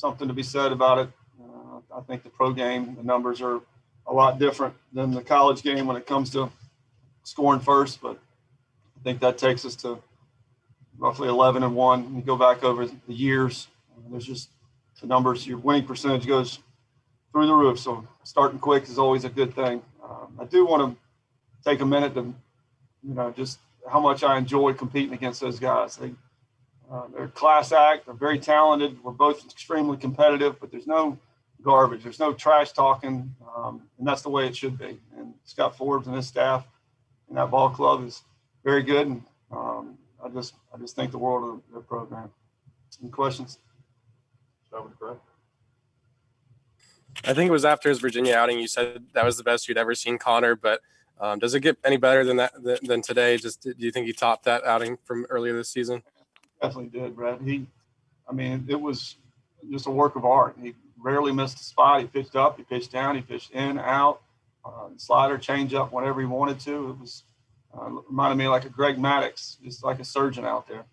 something to be said about it. I think the pro game, the numbers are a lot different than the college game when it comes to scoring first, but I think that takes us to roughly 11-1. You go back over the years, there's just the numbers, your winning percentage goes through the roof. So starting quick is always a good thing. I do want to take a minute to, just how much I enjoy competing against those guys. They're a class act. They're very talented. We're both extremely competitive, but there's no garbage. There's no trash talking, and that's the way it should be. And Scott Forbes and his staff and that ball club is very good. And I just think the world of their program. Any questions? I think it was after his Virginia outing, you said that was the best you'd ever seen Conor, but does it get any better than that than today? Do you think he topped that outing from earlier this season? Definitely did, Brett. It was just a work of art. He rarely missed a spot. He pitched up, he pitched down, he pitched in, out, slider, change up, whatever he wanted to. It was reminded me like a Greg Maddux, just like a surgeon out there.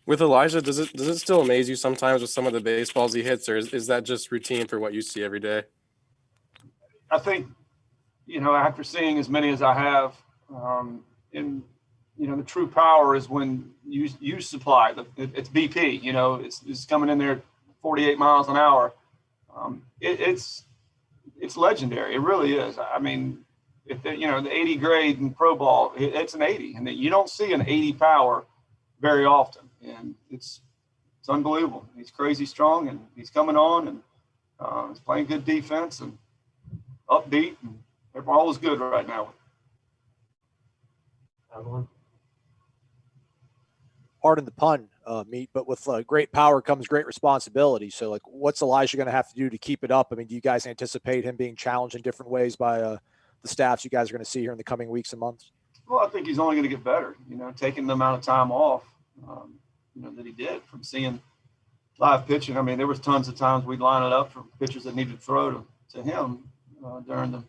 With Elijah, does it still amaze you sometimes with some of the baseballs he hits, or is that just routine for what you see every day? I think, after seeing as many as I have, the true power is when you supply. It's BP, it's coming in there at 48 miles an hour. It's legendary. It really is. I mean, the 80 grade in pro ball, it's an 80, and you don't see an 80 power very often, and it's unbelievable. He's crazy strong, and he's coming on, and he's playing good defense and upbeat, and all is good right now. Pardon the pun, Meat, but with great power comes great responsibility. So, what's Elijah going to have to do to keep it up? I mean, do you guys anticipate him being challenged in different ways by the staffs you guys are going to see here in the coming weeks and months? Well, I think he's only going to get better, taking the amount of time off, that he did from seeing live pitching. I mean, there was tons of times we'd line it up for pitchers that needed to throw to him during the,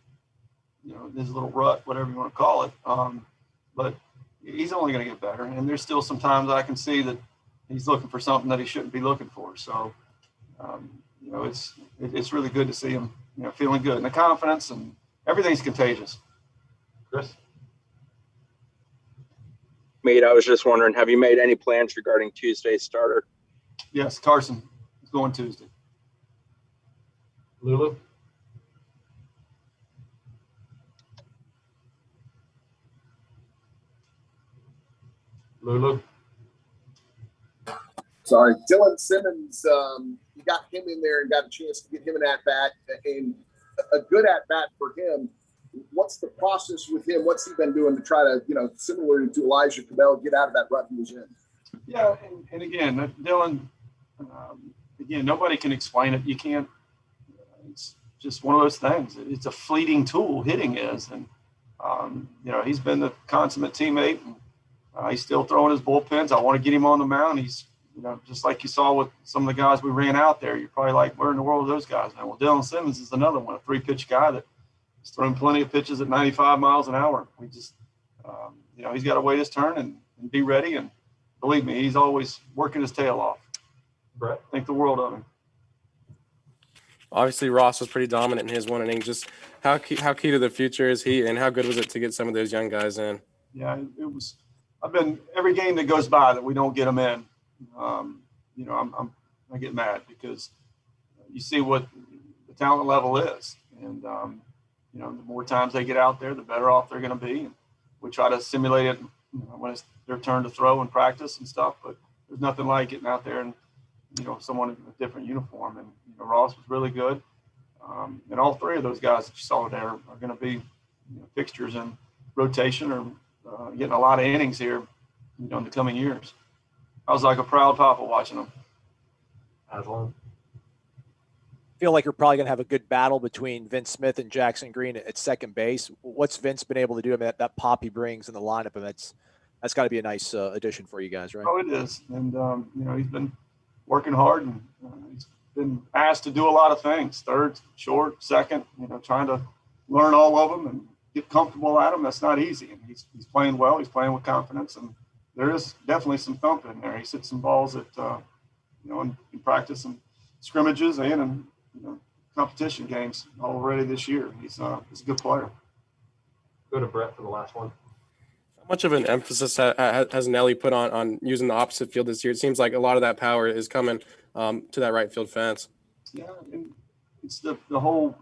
this little rut, whatever you want to call it. But he's only going to get better. And there's still some times I can see that he's looking for something that he shouldn't be looking for. So, it's really good to see him, feeling good. And the confidence and everything's contagious. Chris? Mead, I was just wondering, have you made any plans regarding Tuesday's starter? Yes, Carson is going Tuesday. Lulu? Sorry, Dylan Simmons, you got him in there and got a chance to get him an at-bat, and a good at-bat for him. What's the process with him? What's he been doing to try to, similar to Elijah Cabell, get out of that rut he was in? Yeah, and again, Dylan, nobody can explain it. You can't. It's just one of those things. It's a fleeting tool, hitting is. And, he's been the consummate teammate. And, he's still throwing his bullpens. I want to get him on the mound. He's, just like you saw with some of the guys we ran out there, you're probably like, where in the world are those guys now? Well, Dylan Simmons is another one, a 3-pitch guy that he's throwing plenty of pitches at 95 miles an hour. We just, he's got to wait his turn and be ready. And believe me, he's always working his tail off. Brett? Think the world of him. Obviously, Ross was pretty dominant in his one inning. Just how key to the future is he, and how good was it to get some of those young guys in? Yeah, it was. I've been every game that goes by that we don't get them in. I get mad because you see what the talent level is, and the more times they get out there, the better off they're going to be. And we try to simulate it when it's their turn to throw and practice and stuff, but there's nothing like getting out there and someone in a different uniform. And Ross was really good, and all three of those guys that you saw there are going to be fixtures in rotation or getting a lot of innings here in the coming years. I was like a proud papa watching them. Aslan? Feel like you're probably going to have a good battle between Vince Smith and Jackson Green at second base. What's Vince been able to do? I mean, that pop he brings in the lineup, and that's got to be a nice addition for you guys, right? Oh, it is. And, he's been working hard, and he's been asked to do a lot of things, third, short, second, trying to learn all of them and get comfortable at them. That's not easy. And he's playing well. He's playing with confidence, and there is definitely some thump in there. He's hit some balls at, in practice and scrimmages and in, competition games already this year. He's a good player. Go to Brett for the last one. How much of an emphasis has Nelly put on using the opposite field this year? It seems like a lot of that power is coming to that right field fence. Yeah, and it's the whole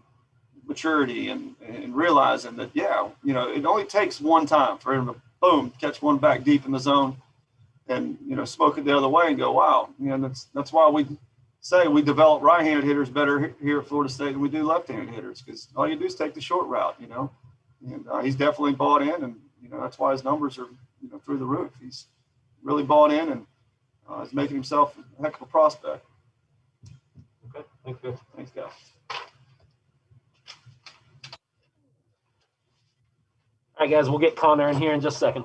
maturity and realizing that, it only takes one time for him to, boom, catch one back deep in the zone and, smoke it the other way and go, wow. That's why we say we develop right-handed hitters better here at Florida State than we do left-handed hitters, because all you do is take the short route, and he's definitely bought in, and, that's why his numbers are, through the roof. He's really bought in and is making himself a heck of a prospect. Okay, thanks, guys. Thanks, guys. All right, guys, we'll get Connor in here in just a second.